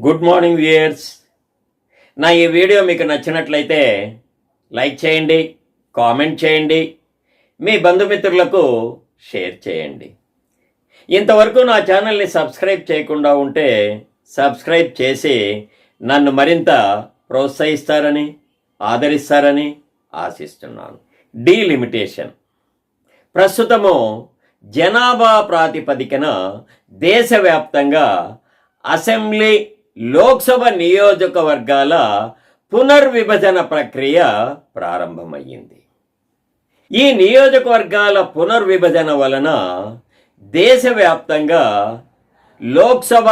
Good morning viewers. నా ఈ video మీకు నచ్చినట్లయితే లైక్ చేయండి, కామెంట్ చేయండి, మీ బంధుమిత్రులకు షేర్ చేయండి. ఇంతవరకు నా ఛానల్ని సబ్స్క్రైబ్ చేయకుండా ఉంటే సబ్స్క్రైబ్ చేసి నన్ను మరింత ప్రోత్సహిస్తారని, ఆదరిస్తారని ఆశిస్తున్నాను. డీలిమిటేషన్ ప్రస్తుతము జనాభా ప్రాతిపదికన దేశవ్యాప్తంగా అసెంబ్లీ, లోక్సభ నియోజకవర్గాల పునర్విభజన ప్రక్రియ ప్రారంభమయ్యింది. ఈ నియోజకవర్గాల పునర్విభజన వలన దేశవ్యాప్తంగా లోక్సభ,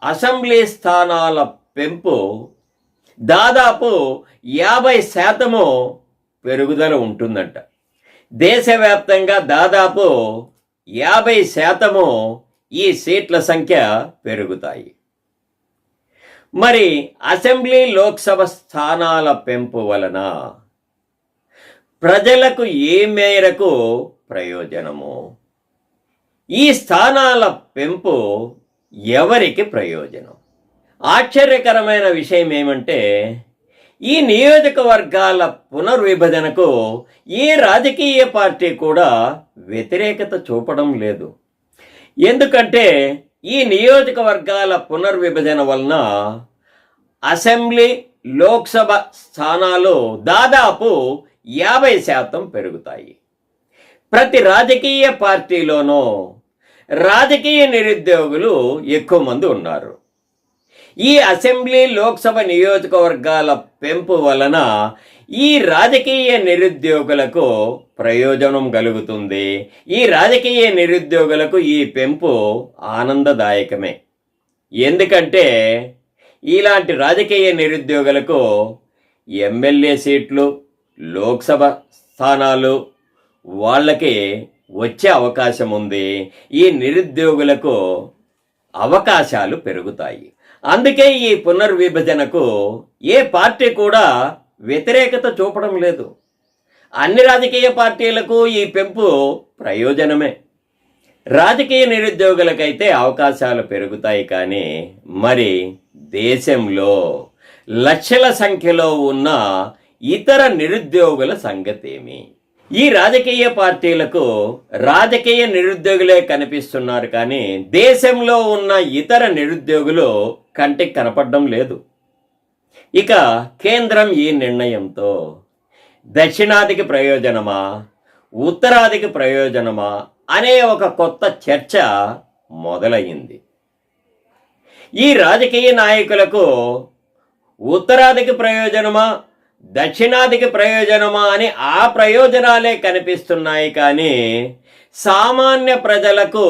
అసెంబ్లీ స్థానాల పెంపు దాదాపు 50% పెరుగుదల ఉంటుందంట. దేశవ్యాప్తంగా దాదాపు 50% ఈ సీట్ల సంఖ్య పెరుగుతాయి. మరి అసెంబ్లీ, లోక్సభ స్థానాల పెంపు వలన ప్రజలకు ఏ మేరకు ప్రయోజనము? ఈ స్థానాల పెంపు ఎవరికి ప్రయోజనం? ఆశ్చర్యకరమైన విషయం ఏమంటే, ఈ నియోజకవర్గాల పునర్విభజనకు ఏ రాజకీయ పార్టీ కూడా వ్యతిరేకత చూపడం లేదు. ఎందుకంటే ఈ నియోజకవర్గాల పునర్విభజన వలన అసెంబ్లీ, లోక్సభ స్థానాలు దాదాపు 50% పెరుగుతాయి. ప్రతి రాజకీయ పార్టీలోనూ రాజకీయ నిరుద్యోగులు ఎక్కువ మంది ఉన్నారు. ఈ అసెంబ్లీ, లోక్సభ నియోజకవర్గాల పెంపు వలన ఈ రాజకీయ నిరుద్యోగులకు ప్రయోజనం కలుగుతుంది. ఈ రాజకీయ నిరుద్యోగులకు ఈ పెంపు ఆనందదాయకమే. ఎందుకంటే ఇలాంటి రాజకీయ నిరుద్యోగులకు ఎమ్మెల్యే సీట్లు, లోక్సభ స్థానాలు వాళ్ళకి వచ్చే అవకాశం ఉంది. ఈ నిరుద్యోగులకు అవకాశాలు పెరుగుతాయి. అందుకే ఈ పునర్విభజనకు ఏ పార్టీ కూడా వ్యతిరేకత చూపడం లేదు. అన్ని రాజకీయ పార్టీలకు ఈ పెంపు ప్రయోజనమే. రాజకీయ నిరుద్యోగులకైతే అవకాశాలు పెరుగుతాయి, కానీ మరి దేశంలో లక్షల సంఖ్యలో ఉన్న ఇతర నిరుద్యోగుల సంగతేమి? ఈ రాజకీయ పార్టీలకు రాజకీయ నిరుద్యోగులే కనిపిస్తున్నారు, కానీ దేశంలో ఉన్న ఇతర నిరుద్యోగులు కంటికి కనపడడం లేదు. ఇక కేంద్రం ఈ నిర్ణయంతో దక్షిణాదికి ప్రయోజనమా, ఉత్తరాదికి ప్రయోజనమా అనే ఒక కొత్త చర్చ మొదలయ్యింది. ఈ రాజకీయ నాయకులకు ఉత్తరాదికి ప్రయోజనమా, దక్షిణాదికి ప్రయోజనమా అని ఆ ప్రయోజనాలే కనిపిస్తున్నాయి, కానీ సామాన్య ప్రజలకు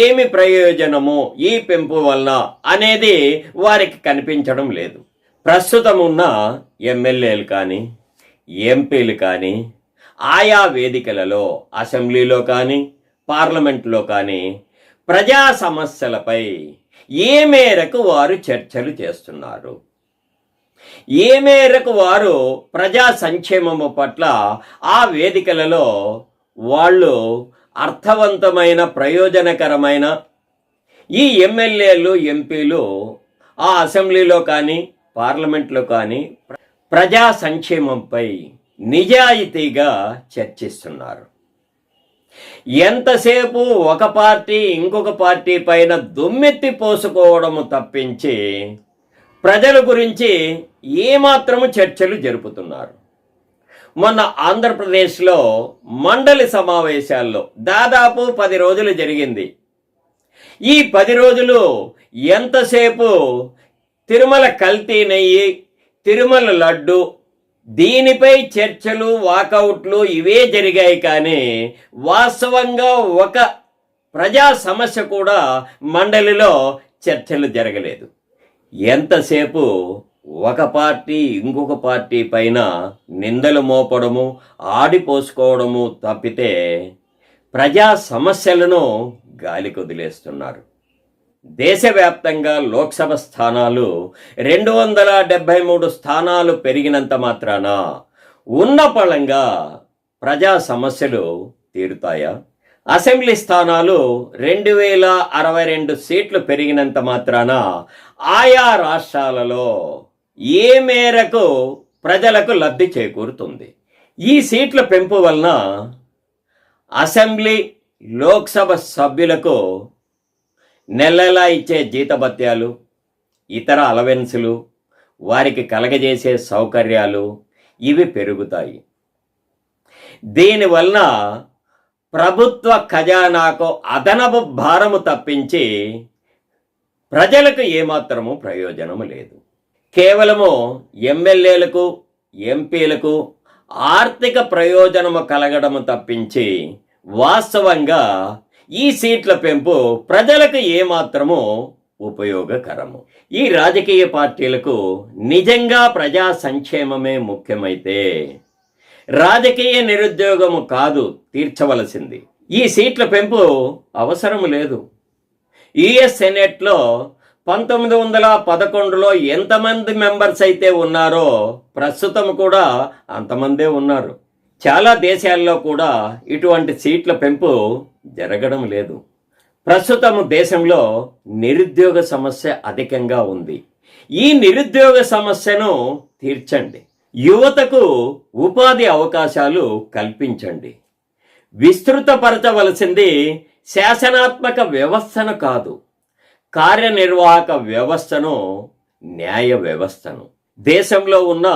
ఏమి ప్రయోజనము ఈ పెంపు వలన అనేది వారికి కనిపించడం లేదు. ప్రస్తుతం ఉన్న ఎమ్మెల్యేలు కానీ, ఎంపీలు కానీ ఆయా వేదికలలో, అసెంబ్లీలో కానీ, పార్లమెంట్లో కానీ ప్రజా సమస్యలపై ఏ మేరకు వారు చర్చలు చేస్తున్నారు? ఏ మేరకు వారు ప్రజా సంక్షేమము పట్ల ఆ వేదికలలో వాళ్ళు అర్థవంతమైన, ప్రయోజనకరమైన ఈ ఎమ్మెల్యేలు, ఎంపీలు ఆ అసెంబ్లీలో కానీ, పార్లమెంట్లో కానీ ప్రజా సంక్షేమంపై నిజాయితీగా చర్చిస్తున్నారు. ఎంతసేపు ఒక పార్టీ ఇంకొక పార్టీ పైన దుమ్మెత్తి పోసుకోవడము తప్పించి ప్రజల గురించి ఏమాత్రము చర్చలు జరుపుతున్నారు. మొన్న ఆంధ్రప్రదేశ్లో మండలి సమావేశాల్లో దాదాపు 10 రోజులు జరిగింది. ఈ 10 రోజులు ఎంతసేపు తిరుమల కల్తీ నెయ్యి, తిరుమల లడ్డు, దీనిపై చర్చలు, వాకౌట్లు ఇవే జరిగాయి, కానీ వాస్తవంగా ఒక ప్రజా సమస్య కూడా మండలిలో చర్చలు జరగలేదు. ఎంతసేపు ఒక పార్టీ ఇంకొక పార్టీ పైన నిందలు మోపడము, ఆడిపోసుకోవడము తప్పితే ప్రజా సమస్యలను గాలికి వదిలేస్తున్నారు. దేశవ్యాప్తంగా లోక్సభ స్థానాలు 273 స్థానాలు పెరిగినంత మాత్రాన ఉన్న పళంగా ప్రజా సమస్యలు తీరుతాయా? అసెంబ్లీ స్థానాలు 2062 సీట్లు పెరిగినంత మాత్రాన ఆయా రాష్ట్రాలలో ఏ మేరకు ప్రజలకు లబ్ధి చేకూరుతుంది. ఈ సీట్ల పెంపు వలన అసెంబ్లీ లోక్సభ సభ్యులకు నెలలా ఇచ్చే జీతభత్యాలు, ఇతర అలవెన్సులు, వారికి కలగజేసే సౌకర్యాలు ఇవి పెరుగుతాయి. దీనివలన ప్రభుత్వ ఖజానాకు అదనపు భారము తప్పించి ప్రజలకు ఏమాత్రము ప్రయోజనము లేదు. కేవలము ఎమ్మెల్యేలకు, ఎంపీలకు ఆర్థిక ప్రయోజనము కలగడము తప్పించి వాస్తవంగా ఈ సీట్ల పెంపు ప్రజలకు ఏమాత్రము ఉపయోగకరము. ఈ రాజకీయ పార్టీలకు నిజంగా ప్రజా సంక్షేమమే ముఖ్యమైతే రాజకీయ నిరుద్యోగము కాదు తీర్చవలసింది. ఈ సీట్ల పెంపు అవసరం లేదు. యుఎస్ సెనెట్లో 1911లో ఎంతమంది మెంబర్స్ అయితే ఉన్నారో ప్రస్తుతం కూడా అంతమందే ఉన్నారు. చాలా దేశాల్లో కూడా ఇటువంటి సీట్ల పెంపు జరగడం లేదు. ప్రస్తుతం దేశంలో నిరుద్యోగ సమస్య అధికంగా ఉంది. ఈ నిరుద్యోగ సమస్యను తీర్చండి. యువతకు ఉపాధి అవకాశాలు కల్పించండి. విస్తృతపరచవలసింది శాసనాత్మక వ్యవస్థను కాదు, కార్యనిర్వాహక వ్యవస్థను, న్యాయ వ్యవస్థను. దేశంలో ఉన్న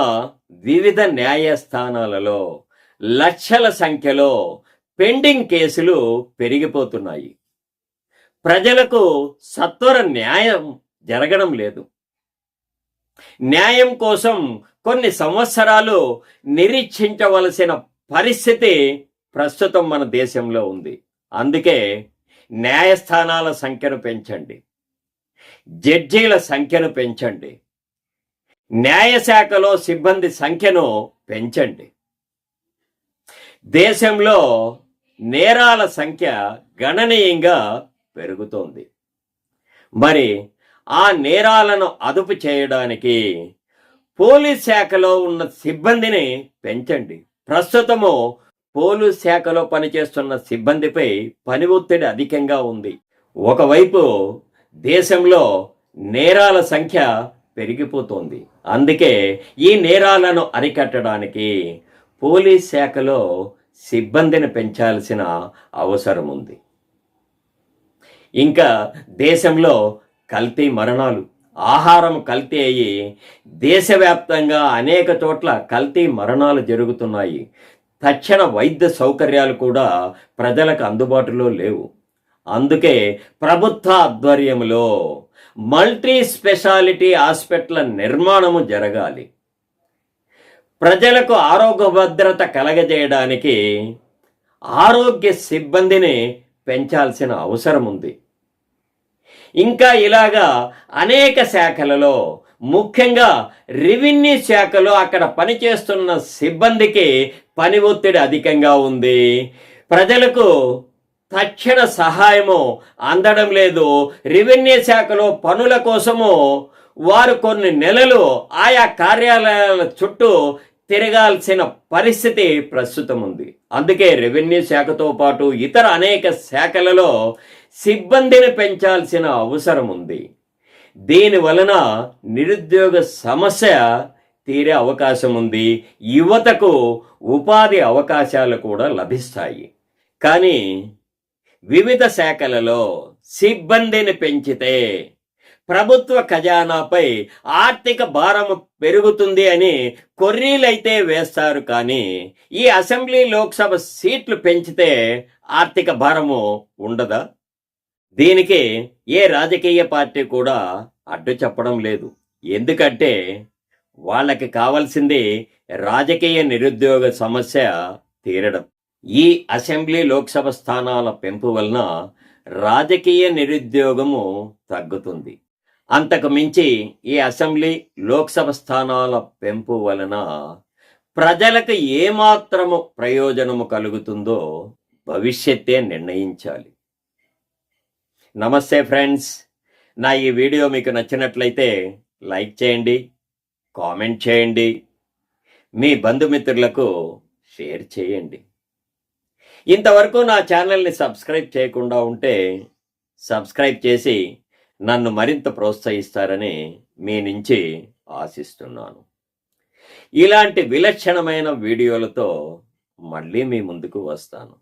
వివిధ న్యాయస్థానాలలో లక్షల సంఖ్యలో పెండింగ్ కేసులు పెరిగిపోతున్నాయి. ప్రజలకు సత్వర న్యాయం జరగడం లేదు. న్యాయం కోసం కొన్ని సంవత్సరాలు నిరీక్షించవలసిన పరిస్థితి ప్రస్తుతం మన దేశంలో ఉంది. అందుకే న్యాయస్థానాల సంఖ్యను పెంచండి, జడ్జీల సంఖ్యను పెంచండి, న్యాయశాఖలో సిబ్బంది సంఖ్యను పెంచండి. దేశంలో నేరాల సంఖ్య గణనీయంగా పెరుగుతోంది. మరి ఆ నేరాలను అదుపు చేయడానికి పోలీస్ శాఖలో ఉన్న సిబ్బందిని పెంచండి. ప్రస్తుతము పోలీస్ శాఖలో పనిచేస్తున్న సిబ్బందిపై పని ఒత్తిడి అధికంగా ఉంది. ఒకవైపు దేశంలో నేరాల సంఖ్య పెరిగిపోతోంది. అందుకే ఈ నేరాలను అరికట్టడానికి పోలీస్ శాఖలో సిబ్బందిని పెంచాల్సిన అవసరం ఉంది. ఇంకా దేశంలో కల్తీ మరణాలు, ఆహారం కల్తీ అయ్యి దేశవ్యాప్తంగా అనేక చోట్ల కల్తీ మరణాలు జరుగుతున్నాయి. తక్షణ వైద్య సౌకర్యాలు కూడా ప్రజలకు అందుబాటులో లేవు. అందుకే ప్రభుత్వ ఆధ్వర్యంలో మల్టీ స్పెషాలిటీ హాస్పిటల్ నిర్మాణము జరగాలి. ప్రజలకు ఆరోగ్య భద్రత కలగజేయడానికి ఆరోగ్య సిబ్బందిని పెంచాల్సిన అవసరం ఉంది. ఇంకా ఇలాగా అనేక శాఖలలో, ముఖ్యంగా రెవెన్యూ శాఖలో అక్కడ పనిచేస్తున్న సిబ్బందికి పని ఒత్తిడి అధికంగా ఉంది. ప్రజలకు తక్షణ సహాయము అందడం లేదు. రెవెన్యూ శాఖలో పనుల కోసము వారు కొన్ని నెలలు ఆయా కార్యాలయాల చుట్టూ తిరగాల్సిన పరిస్థితి ప్రస్తుతం ఉంది. అందుకే రెవెన్యూ శాఖతో పాటు ఇతర అనేక శాఖలలో సిబ్బందిని పెంచాల్సిన అవసరం ఉంది. దీని వలన నిరుద్యోగ సమస్య తీరే అవకాశం ఉంది. యువతకు ఉపాధి అవకాశాలు కూడా లభిస్తాయి. కానీ వివిధ శాఖలలో సిబ్బందిని పెంచితే ప్రభుత్వ ఖజానాపై ఆర్థిక భారము పెరుగుతుంది అని కొర్రీలైతే వేస్తారు. కానీ ఈ అసెంబ్లీ లోక్సభ సీట్లు పెంచితే ఆర్థిక భారము ఉండదా? దీనికి ఏ రాజకీయ పార్టీ కూడా అడ్డు చెప్పడం లేదు. ఎందుకంటే వాళ్ళకి కావాల్సింది రాజకీయ నిరుద్యోగ సమస్య తీరడం. ఈ అసెంబ్లీ లోక్సభ స్థానాల పెంపు వలన రాజకీయ నిరుద్యోగము తగ్గుతుంది. అంతకు మించి ఈ అసెంబ్లీ లోక్సభ స్థానాల పెంపు వలన ప్రజలకు ఏమాత్రము ప్రయోజనము కలుగుతుందో భవిష్యత్తే నిర్ణయించాలి. నమస్తే ఫ్రెండ్స్, నా ఈ వీడియో మీకు నచ్చినట్లయితే లైక్ చేయండి, కామెంట్ చేయండి, మీ బంధుమిత్రులకు షేర్ చేయండి. ఇంతవరకు నా ఛానల్ని సబ్స్క్రైబ్ చేయకుండా ఉంటే సబ్స్క్రైబ్ చేసి నన్ను మరింత ప్రోత్సహిస్తారని మీ నుంచి ఆశిస్తున్నాను. ఇలాంటి విలక్షణమైన వీడియోలతో మళ్ళీ మీ ముందుకు వస్తాను.